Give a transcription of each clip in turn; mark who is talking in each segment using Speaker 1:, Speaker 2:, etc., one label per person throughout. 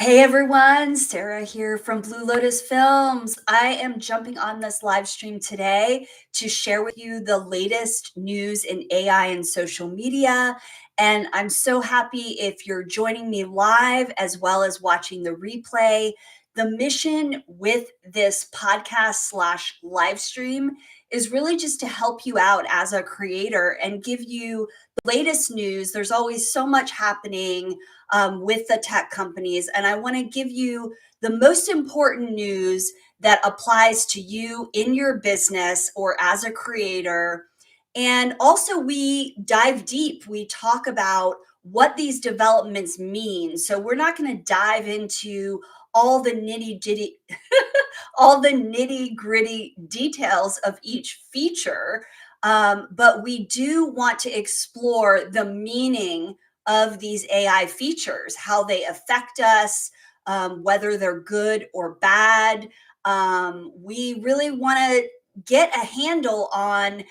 Speaker 1: Hey everyone, Sarah here from Blue Lotus Films. I am jumping on this live stream today to share with you the latest news in AI and social media. And I'm so happy if you're joining me live as well as watching the replay. The mission with this podcast slash live stream is really just to help you out as a creator and give you the latest news. There's always so much happening with the tech companies. And I want to give you the most important news that applies to you in your business or as a creator. And also, we dive deep. We talk about what these developments mean. So we're not going to dive into all the all the nitty gritty details of each feature. But we do want to explore the meaning of these AI features, how they affect us, whether they're good or bad. We really want to get a handle on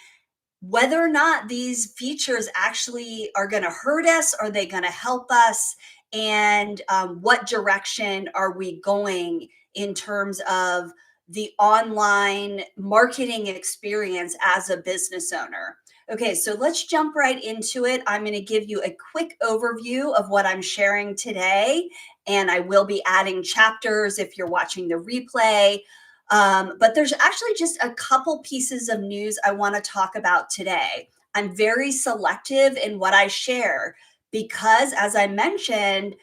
Speaker 1: whether or not these features actually are going to hurt us, are they going to help us, and what direction are we going in terms of the online marketing experience as a business owner. Okay, so let's jump right into it. I'm going to give you a quick overview of what I'm sharing today, and I will be adding chapters if you're watching the replay. But there's actually just a couple pieces of news I want to talk about today. I'm very selective in what I share because, as I mentioned,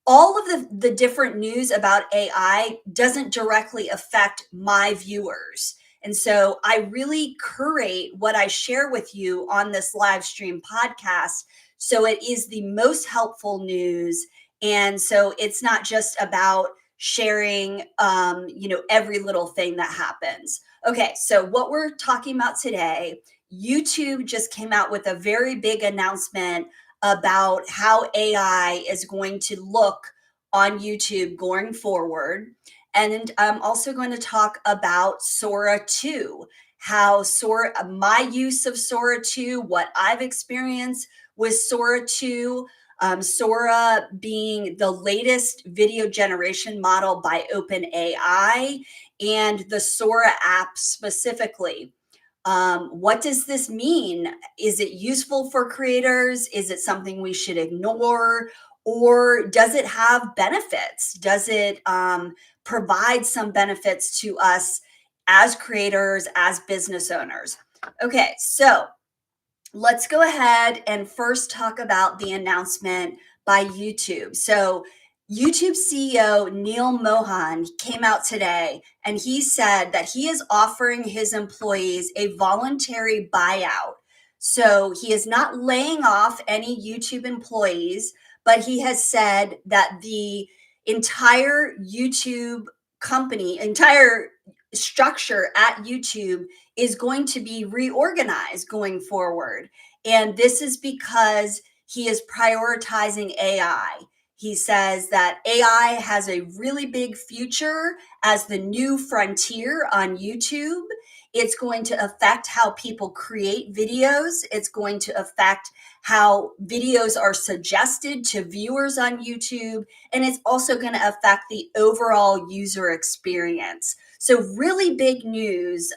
Speaker 1: all of the different news about AI doesn't directly affect my viewers. And so I really curate what I share with you on this live stream podcast. So it is the most helpful news. And so it's not just about sharing, every little thing that happens. Okay, so what we're talking about today, YouTube just came out with a very big announcement about how AI is going to look on YouTube going forward. And I'm also going to talk about Sora 2, how Sora, my use of Sora 2, what I've experienced with Sora 2, Sora being the latest video generation model by OpenAI, and the Sora app specifically. What does this mean? Is it useful for creators? Is it something we should ignore? Or does it have benefits? Does it provide some benefits to us as creators, as business owners? Okay, so let's go ahead and first talk about the announcement by YouTube. So YouTube CEO Neil Mohan came out today and he said that he is offering his employees a voluntary buyout. So he is not laying off any YouTube employees, but he has said that the entire YouTube company, entire structure at YouTube is going to be reorganized going forward. And this is because he is prioritizing AI. He says that AI has a really big future as the new frontier on YouTube. It's going to affect how people create videos. It's going to affect how videos are suggested to viewers on YouTube. And it's also going to affect the overall user experience. So really big news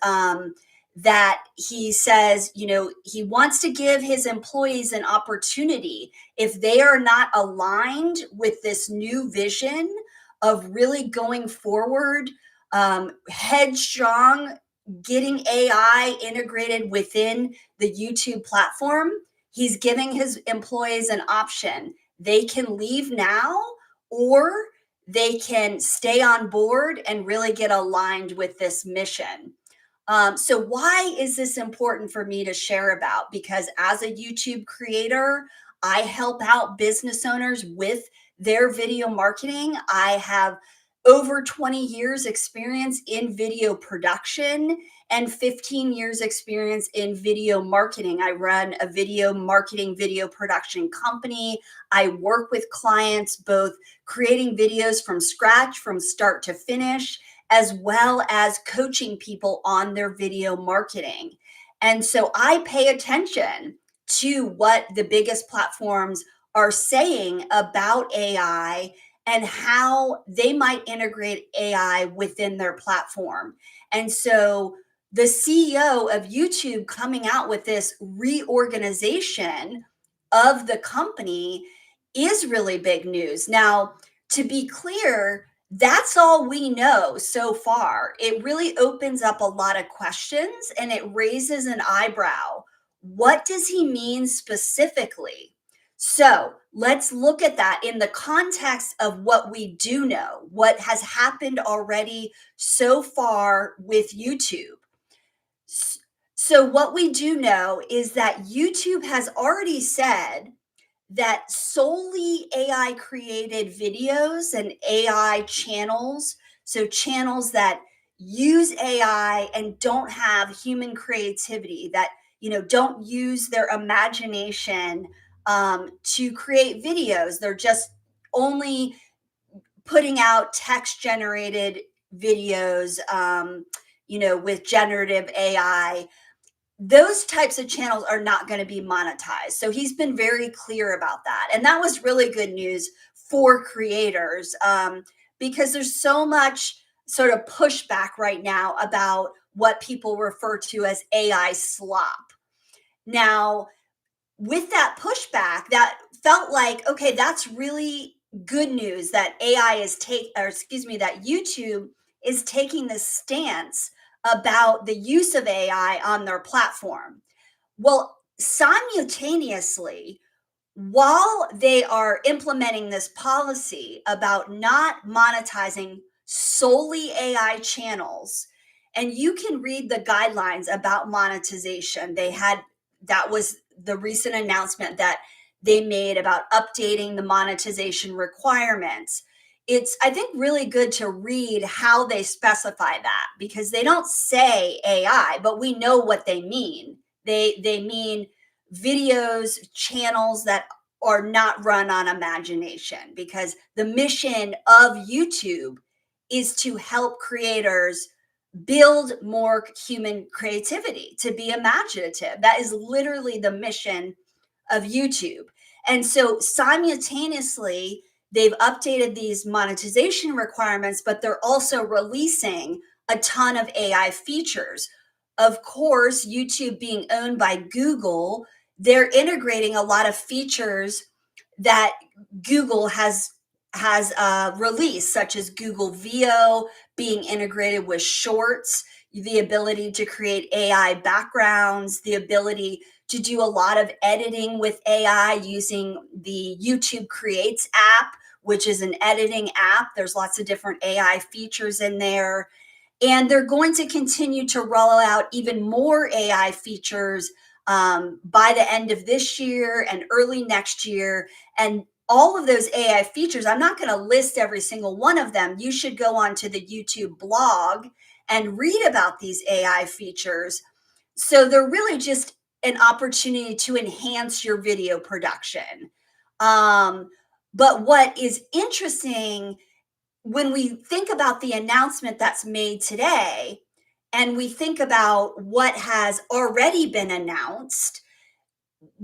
Speaker 1: that he says, he wants to give his employees an opportunity if they are not aligned with this new vision of really going forward, headstrong, getting AI integrated within the YouTube platform. He's giving his employees an option. They can leave now, or they can stay on board and really get aligned with this mission. So why is this important for me to share about? Because as a YouTube creator, I help out business owners with their video marketing. I have over 20 years experience in video production and 15 years experience in video marketing. I run a video marketing, video production company. I work with clients, both creating videos from scratch, from start to finish, as well as coaching people on their video marketing. And so I pay attention to what the biggest platforms are saying about AI and how they might integrate AI within their platform. And so the CEO of YouTube coming out with this reorganization of the company is really big news. Now, to be clear, that's all we know so far. It really opens up a lot of questions and it raises an eyebrow. What does he mean specifically? So let's look at that in the context of what we do know, what has happened already so far with YouTube. So, what we do know is that YouTube has already said that solely AI created videos and AI channels, so channels that use AI and don't have human creativity, that don't use their imagination to create videos. They're just only putting out text generated videos, with generative AI. Those types of channels are not going to be monetized. So he's been very clear about that. And that was really good news for creators, because there's so much sort of pushback right now about what people refer to as AI slop. Now, with that pushback, that felt like, okay, that's really good news that that YouTube is taking this stance about the use of AI on their platform. Well, simultaneously, while they are implementing this policy about not monetizing solely AI channels, and you can read the guidelines about monetization. That was the recent announcement that they made about updating the monetization requirements. It's, I think, really good to read how they specify that, because they don't say AI, but we know what they mean. They mean videos, channels that are not run on imagination, because the mission of YouTube is to help creators build more human creativity, to be imaginative. That is literally the mission of YouTube. And so simultaneously, they've updated these monetization requirements, but they're also releasing a ton of AI features. Of course, YouTube being owned by Google, they're integrating a lot of features that Google has released, such as Google VO being integrated with Shorts, the ability to create AI backgrounds, the ability to do a lot of editing with AI using the YouTube Creates app, which is an editing app. There's lots of different AI features in there. And they're going to continue to roll out even more AI features by the end of this year and early next year. And all of those AI features, I'm not going to list every single one of them. You should go onto the YouTube blog and read about these AI features. So they're really just an opportunity to enhance your video production. But what is interesting when we think about the announcement that's made today, and we think about what has already been announced,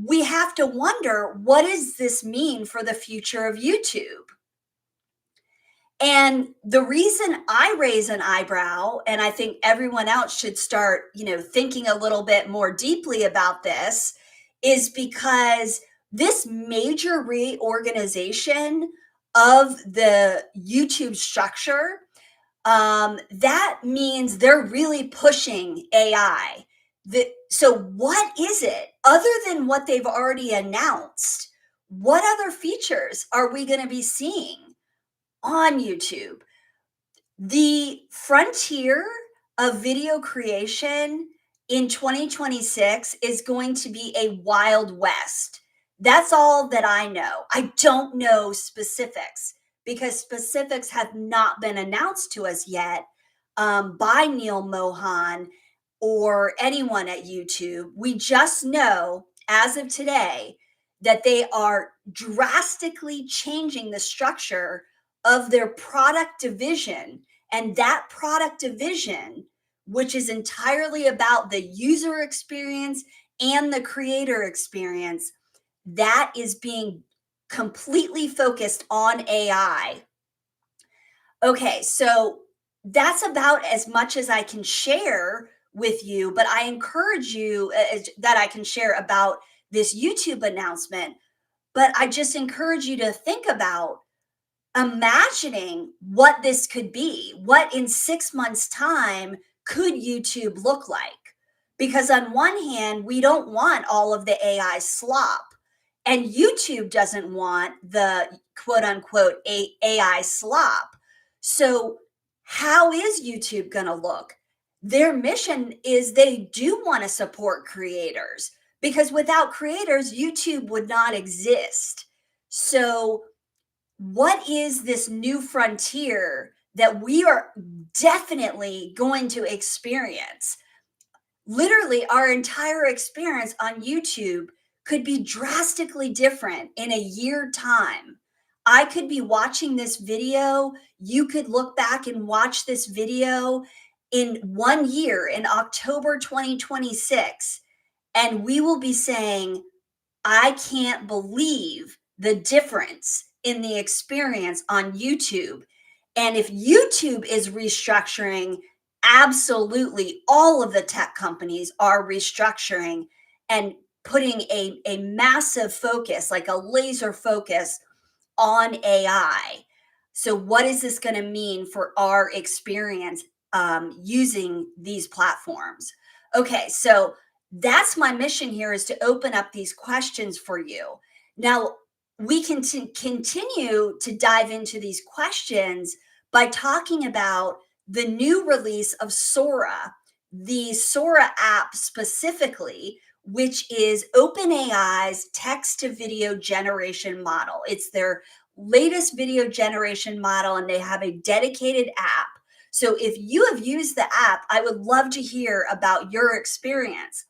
Speaker 1: we have to wonder, what does this mean for the future of YouTube? And the reason I raise an eyebrow, and I think everyone else should start, thinking a little bit more deeply about this, is because this major reorganization of the YouTube structure, that means they're really pushing AI. So what is it other than what they've already announced? What other features are we going to be seeing on YouTube? The frontier of video creation in 2026 is going to be a wild west. That's all that I know. I don't know specifics, because specifics have not been announced to us yet by Neil Mohan or anyone at YouTube. We just know, as of today, that they are drastically changing the structure of their product division. And that product division, which is entirely about the user experience and the creator experience, that is being completely focused on AI. Okay, so that's about as much as I can share with you, but I encourage you that I can share about this YouTube announcement. But I just encourage you to think about imagining what this could be. What in 6 months' time could YouTube look like? Because on one hand, we don't want all of the AI slop, and YouTube doesn't want the quote unquote AI slop. So, how is YouTube going to look? Their mission is they do want to support creators because without creators, YouTube would not exist. So, what is this new frontier that we are definitely going to experience? Literally, our entire experience on YouTube could be drastically different in a year time. I could be watching this video. You could look back and watch this video in 1 year, in October 2026, and we will be saying, I can't believe the difference in the experience on YouTube. And if YouTube is restructuring, absolutely all of the tech companies are restructuring and putting a massive focus, like a laser focus on AI. So, what is this going to mean for our experience using these platforms? Okay, so that's my mission here, is to open up these questions for you. Now, we can continue to dive into these questions by talking about the new release of Sora, the Sora app specifically, which is OpenAI's text to video generation model. It's their latest video generation model, and they have a dedicated app. So if you have used the app, I would love to hear about your experience.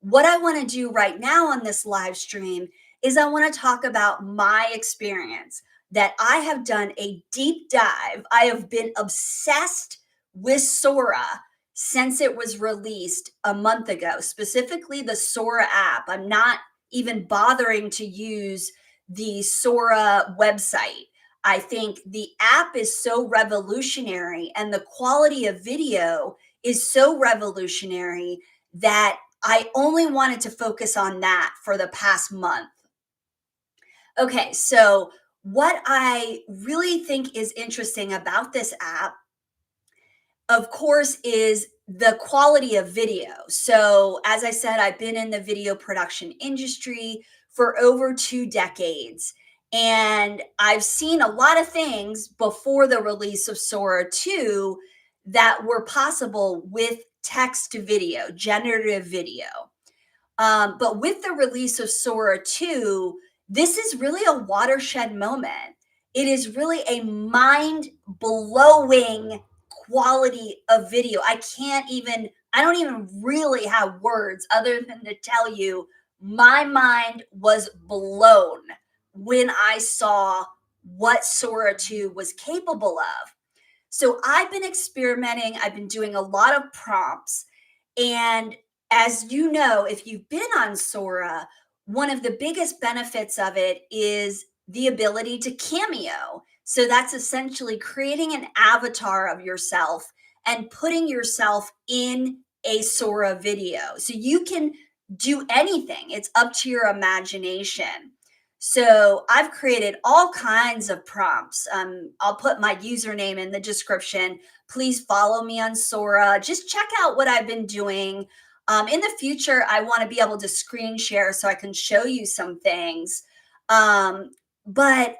Speaker 1: What I want to do right now on this live stream is I want to talk about my experience, that I have done a deep dive. I have been obsessed with Sora since it was released a month ago, specifically the Sora app. I'm not even bothering to use the Sora website. I think the app is so revolutionary and the quality of video is so revolutionary that I only wanted to focus on that for the past month. Okay, so what I really think is interesting about this app, of course, is the quality of video. So, as I said, I've been in the video production industry for over 2 decades, and I've seen a lot of things before the release of Sora 2 that were possible with text to video, generative video. But with the release of Sora 2, this is really a watershed moment. It is really a mind blowing quality of video. I don't even really have words other than to tell you my mind was blown when I saw what Sora 2 was capable of. So I've been experimenting, I've been doing a lot of prompts. And as you know, if you've been on Sora, one of the biggest benefits of it is the ability to cameo. So that's essentially creating an avatar of yourself and putting yourself in a Sora video. So you can do anything, it's up to your imagination. So I've created all kinds of prompts. I'll put my username in the description. Please follow me on Sora. Just check out what I've been doing. In the future, I want to be able to screen share so I can show you some things. But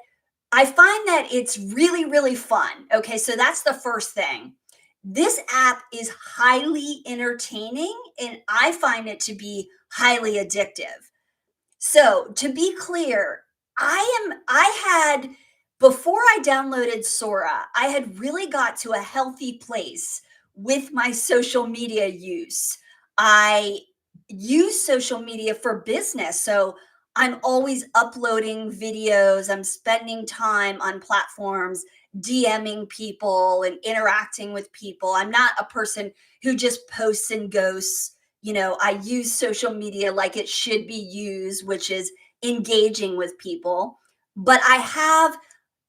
Speaker 1: I find that it's really, really fun. Okay, so that's the first thing. This app is highly entertaining, and I find it to be highly addictive. So to be clear, I had, before I downloaded Sora, I had really got to a healthy place with my social media use. I use social media for business. So I'm always uploading videos, I'm spending time on platforms, DMing people and interacting with people. I'm not a person who just posts and ghosts. I use social media like it should be used, which is engaging with people. but I have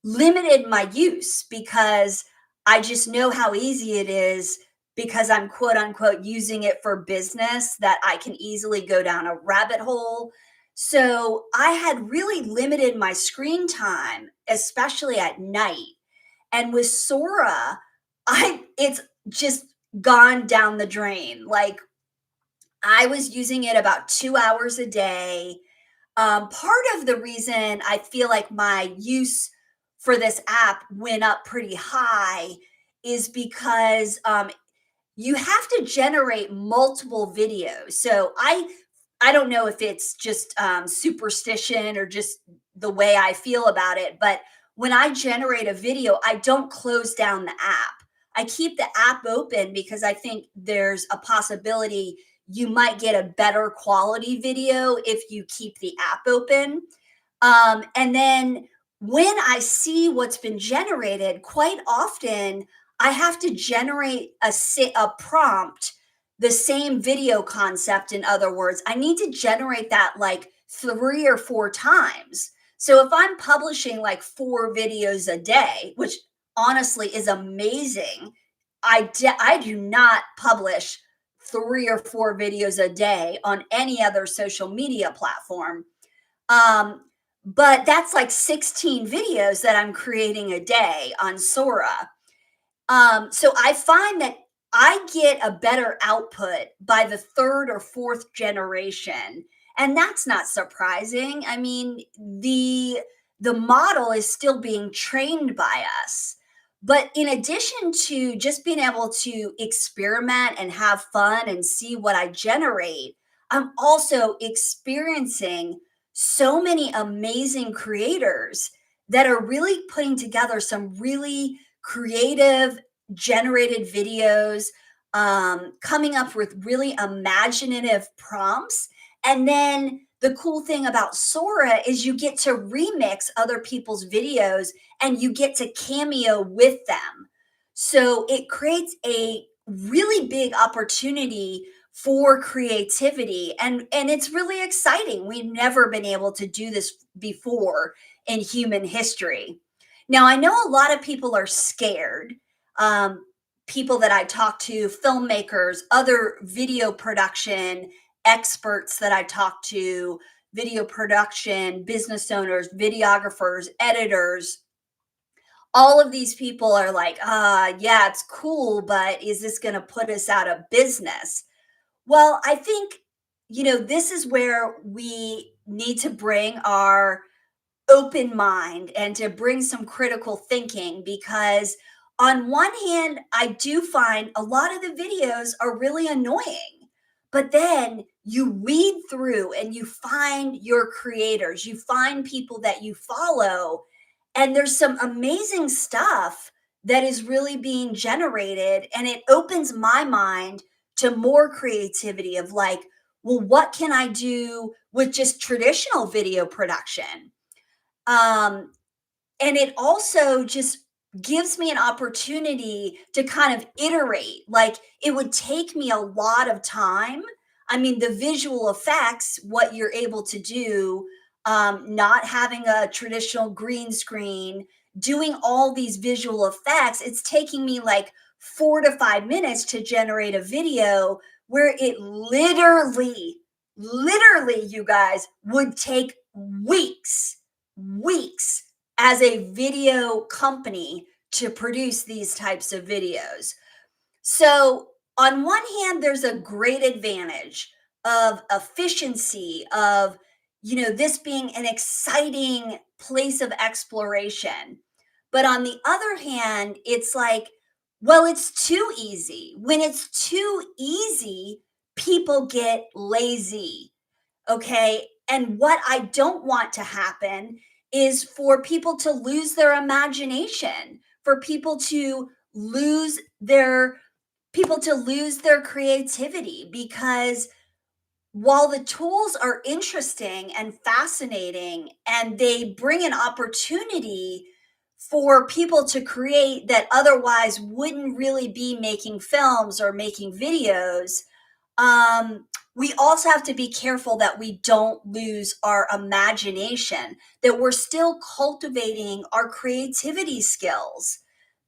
Speaker 1: limited my use because I just know how easy it is because I'm quote unquote using it for business that I can easily go down a rabbit hole. So I had really limited my screen time, especially at night. And with Sora, it's just gone down the drain. Like I was using it about 2 hours a day. Part of the reason I feel like my use for this app went up pretty high is because you have to generate multiple videos. So I don't know if it's just superstition or just the way I feel about it, but when I generate a video, I don't close down the app. I keep the app open because I think there's a possibility you might get a better quality video if you keep the app open. And then when I see what's been generated, quite often I have to generate a prompt, the same video concept. In other words, I need to generate that like 3 or 4 times. So if I'm publishing like 4 videos a day, which honestly is amazing, I do not publish 3 or 4 videos a day on any other social media platform. Um, but that's like 16 videos that I'm creating a day on Sora. So I find that I get a better output by the third or fourth generation. And that's not surprising. I mean, the model is still being trained by us. But in addition to just being able to experiment and have fun and see what I generate, I'm also experiencing so many amazing creators that are really putting together some really creative generated videos, coming up with really imaginative prompts. And then the cool thing about Sora is you get to remix other people's videos and you get to cameo with them. So it creates a really big opportunity for creativity, and it's really exciting. We've never been able to do this before in human history. Now, I know a lot of people are scared. Um, People that I talk to, filmmakers, other video production experts that I talk to, video production, business owners, videographers, editors, all of these people are like, yeah, it's cool, but is this going to put us out of business? Well, I think, this is where we need to bring our open mind and to bring some critical thinking because on one hand I do find a lot of the videos are really annoying, but then you weed through and you find your creators, you find people that you follow, and there's some amazing stuff that is really being generated, and it opens my mind to more creativity of like, well, what can I do with just traditional video production? um, and it also just gives me an opportunity to kind of iterate. Like it would take me a lot of time. I mean, the visual effects, what you're able to do, not having a traditional green screen, doing all these visual effects, it's taking me like 4 to 5 minutes to generate a video where it literally, you guys, would take weeks as a video company to produce these types of videos. So, on one hand, there's a great advantage of efficiency, of, this being an exciting place of exploration. But on the other hand, it's like, well, it's too easy. When it's too easy, people get lazy. Okay. And what I don't want to happen is for people to lose their people to lose their creativity, because while the tools are interesting and fascinating and they bring an opportunity for people to create that otherwise wouldn't really be making films or making videos, um we also have to be careful that we don't lose our imagination, that we're still cultivating our creativity skills,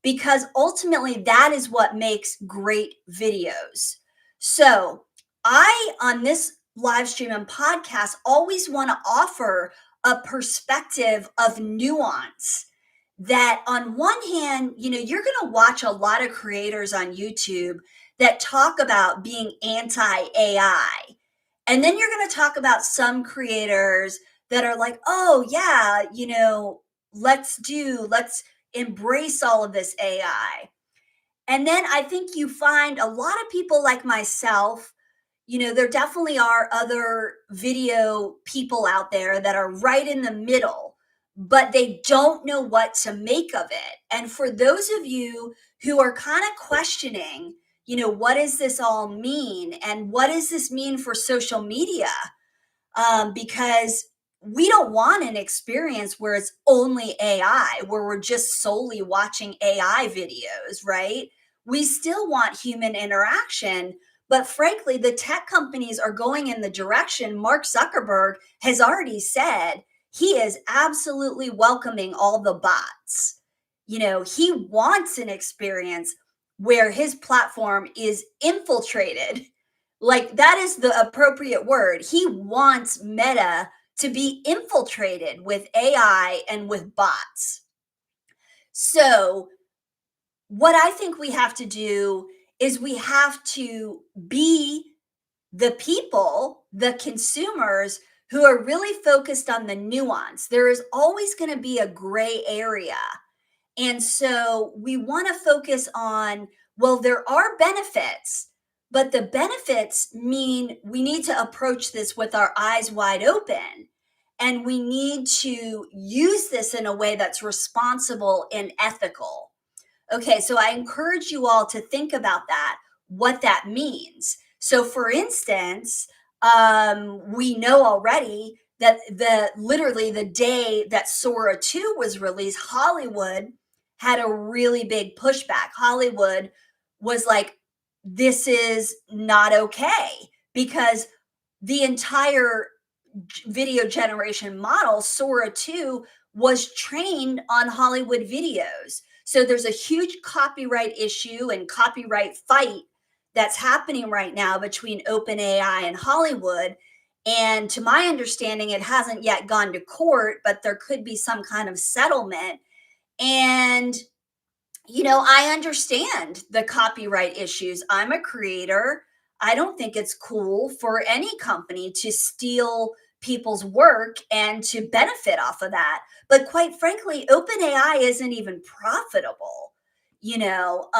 Speaker 1: because ultimately that is what makes great videos. So, on this live stream and podcast, always want to offer a perspective of nuance. That on one hand, you're going to watch a lot of creators on YouTube that talk about being anti AI. And then you're going to talk about some creators that are like, oh, yeah, let's embrace all of this AI. And then I think you find a lot of people like myself, there definitely are other video people out there that are right in the middle, but they don't know what to make of it. And for those of you who are kind of questioning, what does this all mean? And what does this mean for social media? Because we don't want an experience where it's only AI, where we're just solely watching AI videos, right? We still want human interaction. But frankly, the tech companies are going in the direction. Mark Zuckerberg has already said he is absolutely welcoming all the bots. He wants an experience where his platform is infiltrated, like, that is the appropriate word. He wants Meta to be infiltrated with AI and with bots. So, what I think we have to do is we have to be the people, the consumers who are really focused on the nuance. There is always going to be a gray area. And so we want to focus on, well, there are benefits, but the benefits mean we need to approach this with our eyes wide open. And we need to use this in a way that's responsible and ethical. Okay, so I encourage you all to think about that, what that means. So, for instance, we know already that literally the day that Sora 2 was released, Hollywood had a really big pushback. Hollywood was like, this is not okay, because the entire video generation model, Sora 2, was trained on Hollywood videos. So there's a huge copyright issue and copyright fight that's happening right now between OpenAI and Hollywood. And to my understanding, it hasn't yet gone to court, but there could be some kind of settlement. And I understand the copyright issues. I'm a creator. I don't think it's cool for any company to steal people's work and to benefit off of that. But quite frankly, OpenAI isn't even profitable, you know.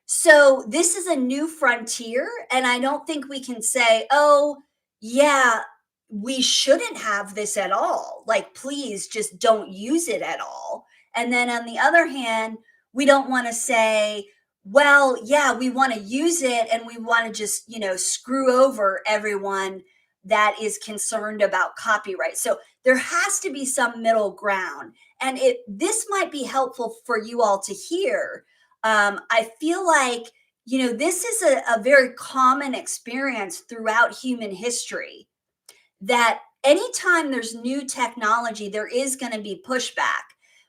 Speaker 1: So this is a new frontier, and I don't think we can say, oh, yeah, we shouldn't have this at all. Like, please just don't use it at all. And then on the other hand, we don't want to say, well, yeah, we want to use it and we want to just, screw over everyone that is concerned about copyright. So there has to be some middle ground. And this might be helpful for you all to hear. I feel like, this is a very common experience throughout human history, that anytime there's new technology, there is going to be pushback.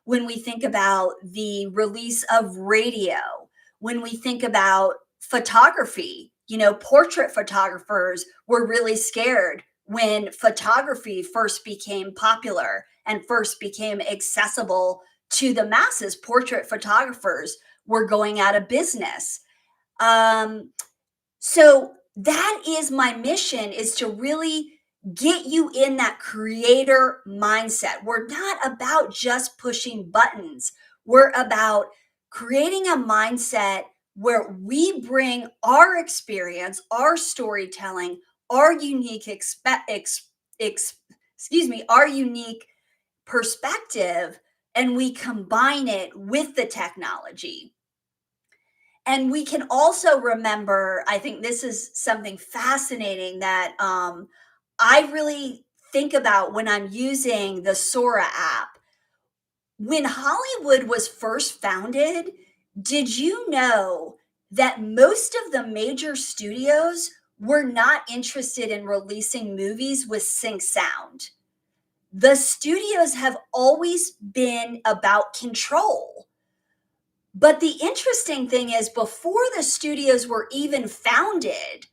Speaker 1: When we think about the release of radio, when we think about photography, portrait photographers were really scared when photography first became popular and first became accessible to the masses. Portrait photographers were going out of business. So that is my mission, is to really get you in that creator mindset. We're not about just pushing buttons. We're about creating a mindset where we bring our experience, our storytelling, our unique our unique perspective, and we combine it with the technology. And we can also remember, I think this is something fascinating that I really think about when I'm using the Sora app. When Hollywood was first founded, did you know that most of the major studios were not interested in releasing movies with sync sound. The studios have always been about control. But the interesting thing is, before the studios were even founded,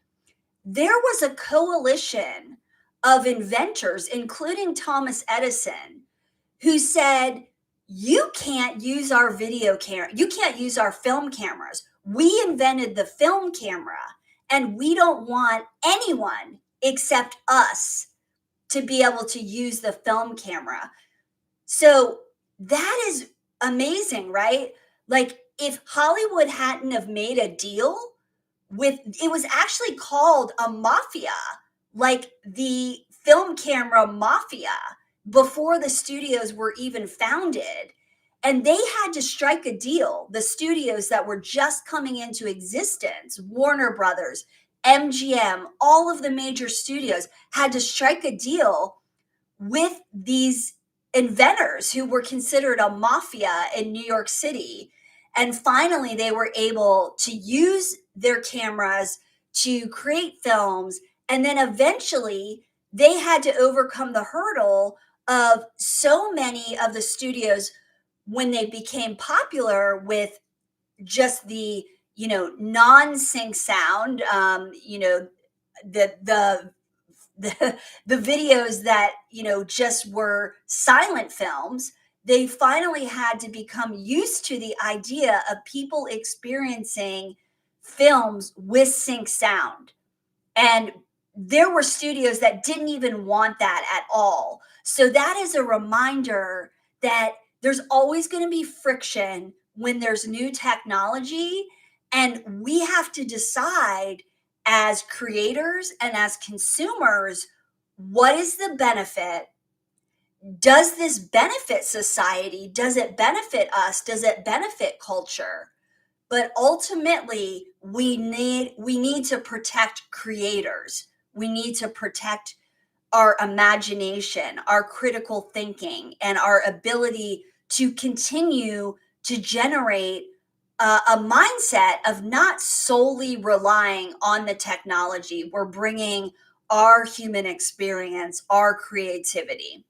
Speaker 1: there was a coalition of inventors, including Thomas Edison, who said, you can't use our video camera, you can't use our film cameras. We invented the film camera, and we don't want anyone except us to be able to use the film camera. So that is amazing, right? Like, if Hollywood hadn't have made a deal with, it was actually called a mafia, like the film camera mafia, before the studios were even founded. And they had to strike a deal. The studios that were just coming into existence, Warner Brothers, MGM, all of the major studios had to strike a deal with these inventors who were considered a mafia in New York City. And finally, they were able to use their cameras to create films. And then eventually, they had to overcome the hurdle of so many of the studios when they became popular with just the, non-sync sound, the the the videos that just were silent films. They finally had to become used to the idea of people experiencing films with sync sound. And there were studios that didn't even want that at all. So that is a reminder that there's always going to be friction when there's new technology. And we have to decide, as creators and as consumers, what is the benefit? Does this benefit society? Does it benefit us? Does it benefit culture? But ultimately, we need to protect creators. We need to protect our imagination, our critical thinking, and our ability to continue to generate a mindset of not solely relying on the technology. We're bringing our human experience, our creativity.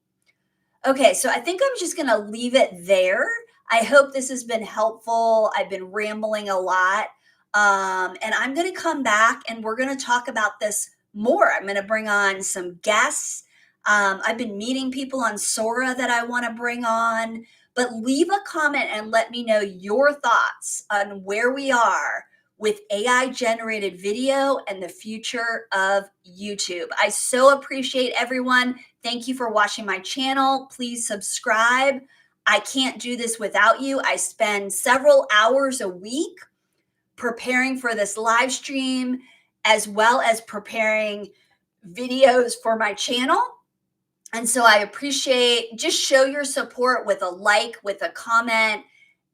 Speaker 1: Okay, so I think I'm just going to leave it there. I hope this has been helpful. I've been rambling a lot. And I'm going to come back and we're going to talk about this more. I'm going to bring on some guests. I've been meeting people on Sora that I want to bring on. But leave a comment and let me know your thoughts on where we are with AI generated video and the future of YouTube. I so appreciate everyone. Thank you for watching my channel. Please subscribe. I can't do this without you. I spend several hours a week preparing for this live stream, as well as preparing videos for my channel. And so I appreciate, just show your support with a like, with a comment,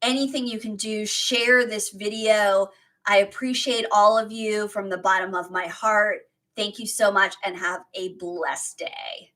Speaker 1: anything you can do. Share this video. I appreciate all of you from the bottom of my heart. Thank you so much and have a blessed day.